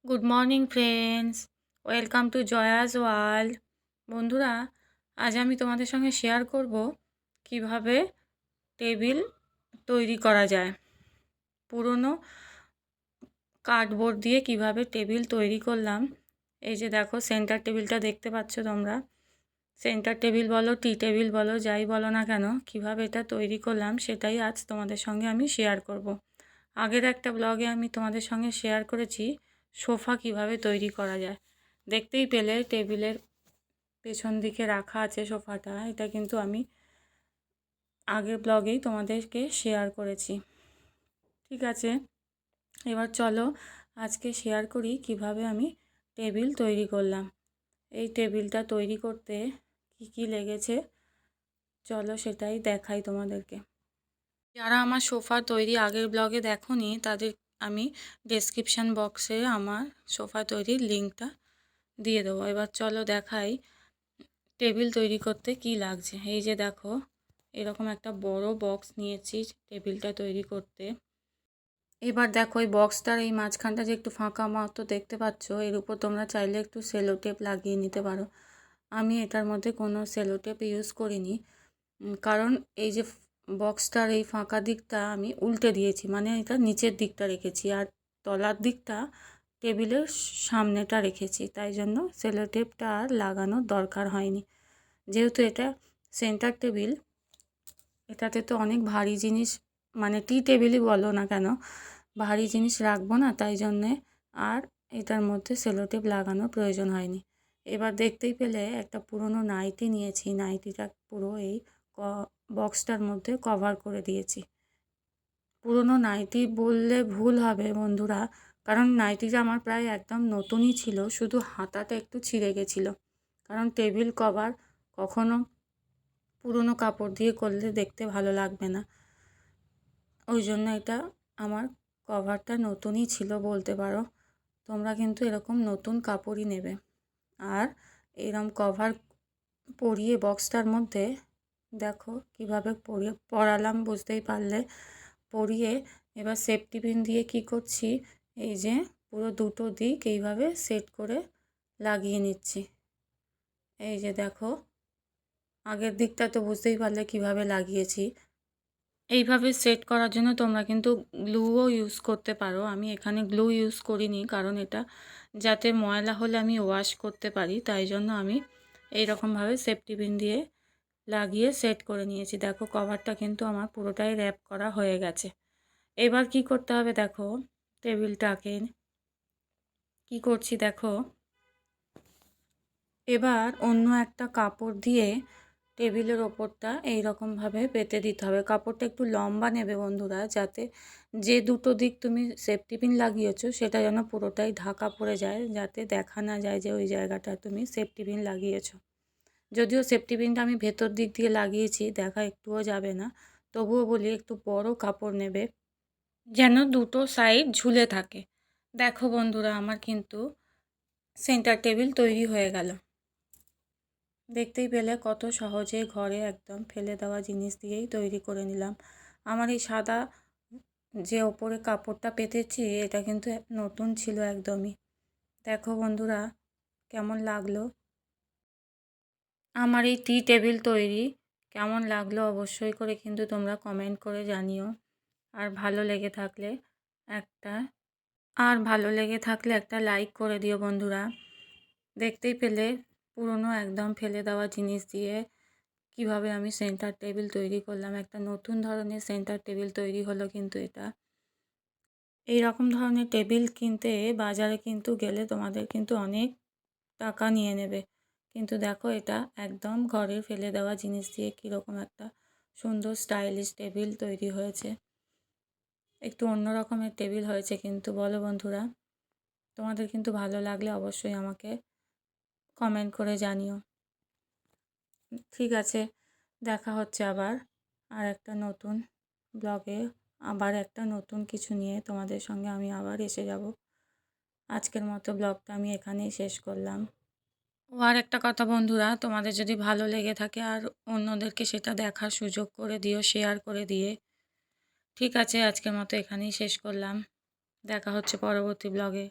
Good morning friends, welcome to জয়াস world. বন্ধুরা, আজ আমি তোমাদের সঙ্গে শেয়ার করব কিভাবে টেবিল তৈরি করা যায়। পুরনো কার্ডবোর্ড দিয়ে কিভাবে টেবিল তৈরি করলাম। এই যে দেখো, সেন্টার টেবিলটা দেখতে পাচ্ছ তোমরা। সেন্টার টেবিল বলো, টি টেবিল বলো, যাই বলো না কেন, কিভাবে এটা তৈরি করলাম সেটাই আজ তোমাদের সঙ্গে আমি শেয়ার করব। আগের একটা ব্লগে আমি তোমাদের সঙ্গে শেয়ার করেছি সোফা কিভাবে তৈরি করা যায়। দেখতেই পেলে টেবিলের পেছন দিকে রাখা আছে সোফাটা। এটা কিন্তু আমি আগের ব্লগেই তোমাদেরকে শেয়ার করেছি। ঠিক আছে, এবার চলো আজকে শেয়ার করি কিভাবে আমি টেবিল তৈরি করলাম। এই টেবিলটা তৈরি করতে কি কি লেগেছে চলো সেটাই দেখাই তোমাদেরকে। যারা আমার সোফা তৈরি আগের ব্লগে দেখোনি তাদের আমি ডেসক্রিপশান বক্সে আমার সোফা তৈরির লিঙ্কটা দিয়ে দেবো। এবার চলো দেখাই টেবিল তৈরি করতে কি লাগছে। এই যে দেখো, এরকম একটা বড় বক্স নিয়েছি টেবিলটা তৈরি করতে। এবার দেখো এই বক্সটার এই মাঝখানটা যে একটু ফাঁকা মতো দেখতে পাচ্ছ, এর উপর তোমরা চাইলে একটু সেলো টেপ লাগিয়ে নিতে পারো। আমি এটার মধ্যে কোনো সেলো টেপ ইউজ করিনি, কারণ এই যে বক্সটার এই ফাঁকা দিকটা আমি উল্টে দিয়েছি, মানে এটা নিচের দিকটা রেখেছি আর তলার দিকটা টেবিলের সামনেটা রেখেছি, তাই জন্য সেলো টেপটা আর লাগানোর দরকার হয়নি। যেহেতু এটা সেন্টার টেবিল, এটাতে তো অনেক ভারী জিনিস, মানে টি টেবিলই বলো না কেন, ভারী জিনিস রাখবো না, তাই জন্যে আর এটার মধ্যে সেলো টেপ লাগানোর প্রয়োজন হয়নি। এবার দেখতেই পেলে একটা পুরনো নাইটি নিয়েছি, নাইটিটা পুরো এই বক্সটার মধ্যে কভার করে দিয়েছি। পুরনো নাইটি বললে ভুল হবে বন্ধুরা, কারণ নাইটিটা আমার প্রায় একদম নতুনই ছিল, শুধু হাতাটা একটু ছিঁড়ে গেছিলো। কারণ টেবিল কভার কখনো পুরনো কাপড় দিয়ে করলে দেখতে ভালো লাগবে না, ওই জন্য এটা আমার কভারটা নতুনই ছিল বলতে পারো। তোমরা কিন্তু এরকম নতুন কাপড়ই নেবে। আর এরকম কভার পরিয়ে বক্সটার মধ্যে দেখো কিভাবে পরালাম, বুঝতেই পারলে। পরিয়ে এবার সেফটি পিন দিয়ে কি করছি, এই যে পুরো দুটো দিক এইভাবে সেট করে লাগিয়ে নিচ্ছি। এই যে দেখো, আগের দিকটা তো বুঝতেই পারলে কিভাবে লাগিয়েছি। এইভাবে সেট করার জন্য তোমরা কিন্তু গ্লুও ইউজ করতে পারো। আমি এখানে গ্লু ইউজ করিনি, কারণ এটা যাতে ময়লা হলে আমি ওয়াশ করতে পারি, তাই জন্য আমি এইরকমভাবে সেফটি পিন দিয়ে লাগিয়ে সেট করে নিয়েছি। দেখো কভারটা কিন্তু আমার পুরোটাই র্যাপ করা হয়ে গেছে। এবার কি করতে হবে দেখো, টেবিলটাকে কি করছি দেখো, এবার অন্য একটা কাপড় দিয়ে টেবিলের ওপরটা এইরকমভাবে পেতে দিতে হবে। কাপড়টা একটু লম্বা নেবে বন্ধুরা, যাতে যে দুটো দিক তুমি সেফটি পিন লাগিয়েছো সেটা যেন পুরোটাই ঢাকা পড়ে যায়, যাতে দেখা না যায় যে ওই জায়গাটা তুমি সেফটি পিন লাগিয়েছো। যদিও সেফটি পিনটা আমি ভেতর দিক দিয়ে লাগিয়েছি, দেখা একটুও যাবে না, তবুও বলি একটু বড় কাপড় নেবে যেন দুটো সাইড ঝুলে থাকে। দেখো বন্ধুরা, আমার কিন্তু সেন্টার টেবিল তৈরি হয়ে গেল। দেখতেই পেলে কত সহজে ঘরে একদম ফেলে দেওয়া জিনিস দিয়েই তৈরি করে নিলাম। আমার এই সাদা যে ওপরে কাপড়টা পেতেছি এটা কিন্তু নতুন ছিল একদমই। দেখো বন্ধুরা কেমন লাগলো আমার এই টি টেবিল তৈরি, কেমন লাগলো অবশ্যই করে কিন্তু তোমরা কমেন্ট করে জানিও। আর ভালো লেগে থাকলে একটা লাইক করে দিও বন্ধুরা। দেখতেই পেলে পুরনো একদম ফেলে দেওয়া জিনিস দিয়ে কিভাবে আমি সেন্টার টেবিল তৈরি করলাম। একটা নতুন ধরনের সেন্টার টেবিল তৈরি হলো কিন্তু এটা। এই রকম ধরনের টেবিল কিনতে বাজারে কিন্তু গেলে তোমাদের কিন্তু অনেক টাকা নিয়ে নেবে, কিন্তু দেখো এটা একদম ঘরে ফেলে দেওয়া জিনিস দিয়ে কীরকম একটা সুন্দর স্টাইলিশ টেবিল তৈরি হয়েছে। একটু অন্য রকমের টেবিল হয়েছে কিন্তু, বলো বন্ধুরা? তোমাদের কিন্তু ভালো লাগলে অবশ্যই আমাকে কমেন্ট করে জানিও। ঠিক আছে, দেখা হচ্ছে আবার আর একটা নতুন ব্লগে, আবার একটা নতুন কিছু নিয়ে তোমাদের সঙ্গে আমি আবার এসে যাব। আজকের মতো ব্লগটা আমি এখানেই শেষ করলাম। আর একটা কথা বন্ধুরা, তোমাদের যদি ভালো লেগে থাকে আর অন্যদেরকে সেটা দেখার সুযোগ করে দিও, শেয়ার করে দিয়ে। ঠিক আছে, আজকের মতো এখানেই শেষ করলাম। দেখা হচ্ছে পরবর্তী ব্লগে।